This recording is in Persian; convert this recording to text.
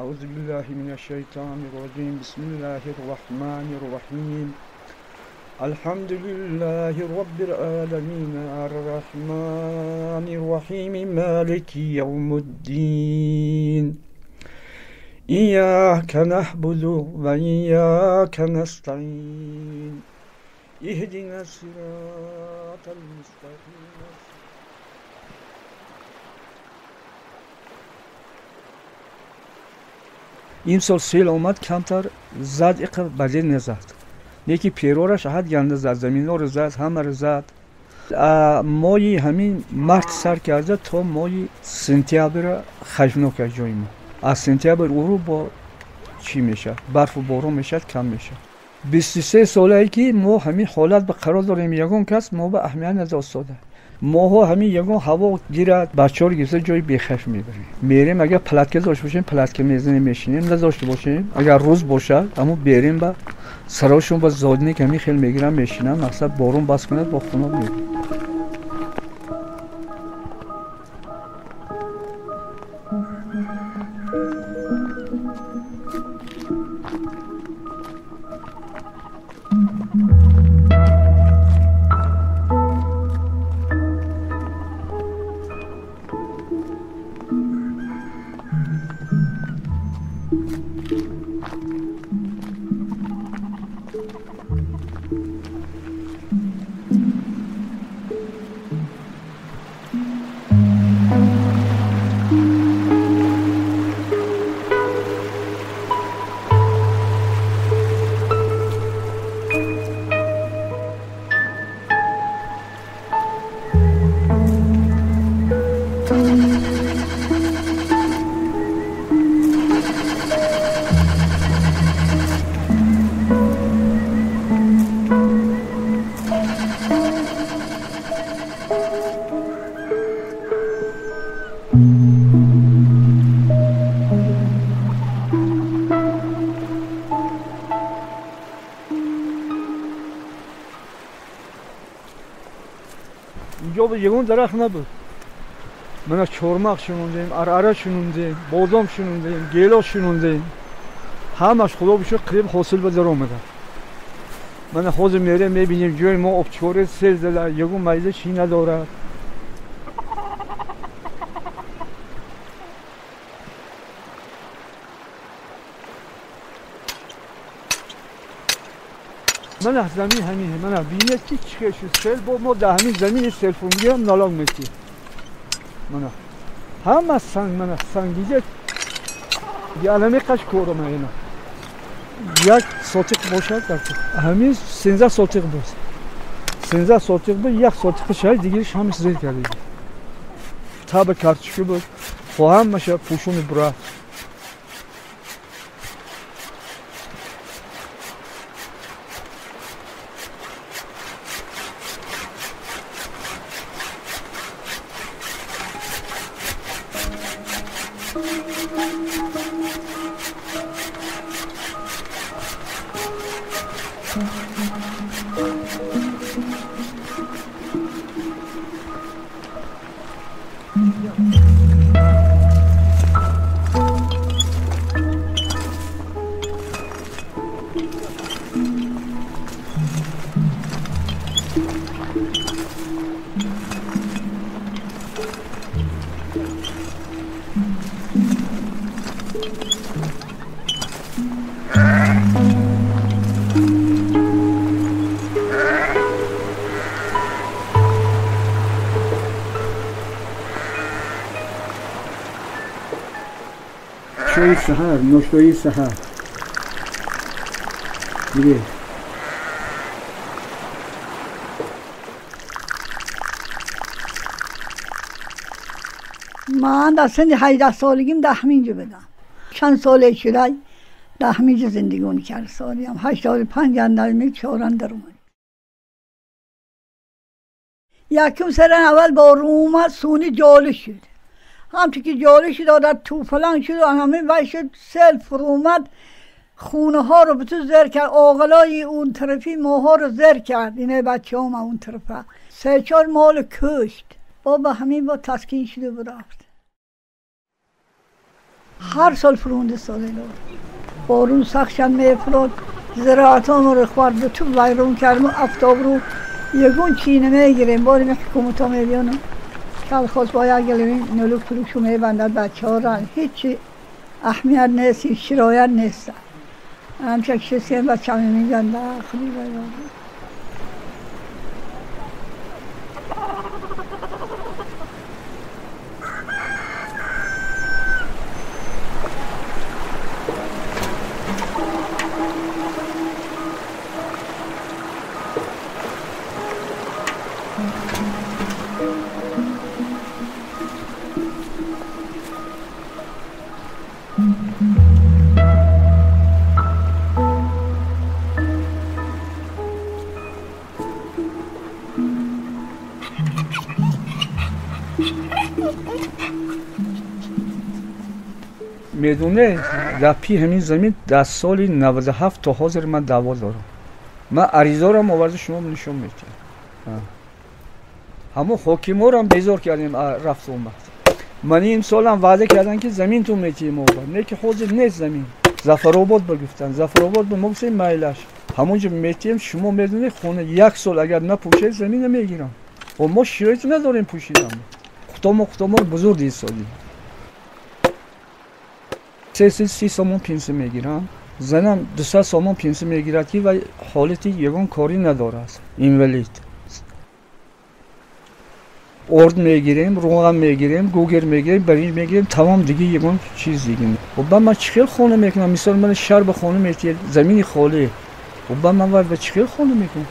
أعوذ بالله من الشيطان الرجيم. بسم الله الرحمن الرحيم. الحمد لله رب العالمين الرحمن الرحيم مالك يوم الدين. إياك نعبد وإياك نستعين. اهدنا الصراط المستقيم. имсол сел омад, камтар зад, иқр бадир незад. Неки перора шахад янда зад, заминор зад, ҳамар зад. Мои ҳамин март сар карда то мои сентябр хажнок аз ҷои мо. Аз сентябр урӯ бо чӣ мешавад? Барфу борон мешавад, кам мешавад. 23 солае ки мо ҳамин ҳолат ба қарор дорем. Ягон кас мо ба аҳамият надостода. моҳо ҳамин ягон ҳаво гирад, бачаҳоро гирифта ҷои бехавф мебарем. Мерем, агар палатка дошта бошем, палатка мезанем, мешинем. Надошта бошем, агар рӯз бошад, аммо берем ба сароишон ба зодинек ҳамин хел мегирам, мешинам. Мақсад борон бас кунад, бо хунок мебарем. اینجا یگان درخت نبود. من چهارمغز شنوندیم، ارعره شنوندیم، بادام شنوندیم، گیلاس شنوندیم. همش خدا بشه قریب حاصل به در آمده. من حاضر میرم میبینیم جای ما آبچوره سیل زده، یگان مایده چی ندارد. من زمین همینه. من بینید که چه شد سیل با ما در همین زمین سیل فرمگی هم نالان میتی. من همه سنگ، من سنگیده یه علمه قش کورم اینا. یک ساتق باشد در همین 13 ساتق بود. 13 ساتق بود، یک ساتق شاید دیگرش همش زیر کرده. تاب کارتشکی بود. خواهم میشه پوشون برا. چای سحر، ناشتای سحر. میگه من در سن 18 سالگیم دهمینجا بدم. چند ساله شده دهمینجا زندگی کرد. سالیم 85 اندر چهارنده رو من. یکم سر اول بارون اومد، سونی جاله شد. همچون که جاله شد آدر توفلان شد و همه وای شد، سیل فرو اومد، خونه ها رو به تو زر کرد. آقلای اون طرفی ماها رو زر کرد. اینه بچه هم اون طرفه 3-4 مال کشت. بابا همین با تسکین شده برفت. هر سال فرونده ساله بارون سخشن میفراد زراعتان رو خورد تو ویرون کردم افتاب رو یگون چینه میگیریم باری که کموتا میبینم کل خواست باید گلیم نلوک پلوکشو میبندد بچه ها را هیچی اهمیت نیست هیچ شرایط نیست همچه کسی هم بچه همه میگن خیلی باید میدونه در پی همین زمین در سال 97 تا حاضر من دعوا دارم. من عریضه رو آورده شما نشون میدم. همون حکیما رو هم بیزار کردیم رفت اومد. من این سال هم وعده کردن که زمین تو میتیم اوبر. نه که حاضر نیست زمین. زفرآباد بگفتن. زفرآباد به ما گفتن میلش. همونجا میتیم شما میدونید خونه یک سال اگر نپوشه زمین نمیگیرم. و ما شرایط نداریم پوشیدن. خودمون بزرگ این سالی. 30 سامان پنسه میگیرم. زنم 200 سامان پنسه میگیرد که و حالتی یگان کاری نداره است. اینولید. ارد میگیریم، روغن میگیریم، گوگر میگیریم، برنج میگیریم، تمام دیگه یگان چیز دیگه. و بعد من چخیل خونه میکنم. مثلا من شهر به خونه میتیم زمینی خالی. و بعد من ورد به چخیل خونه میکنم.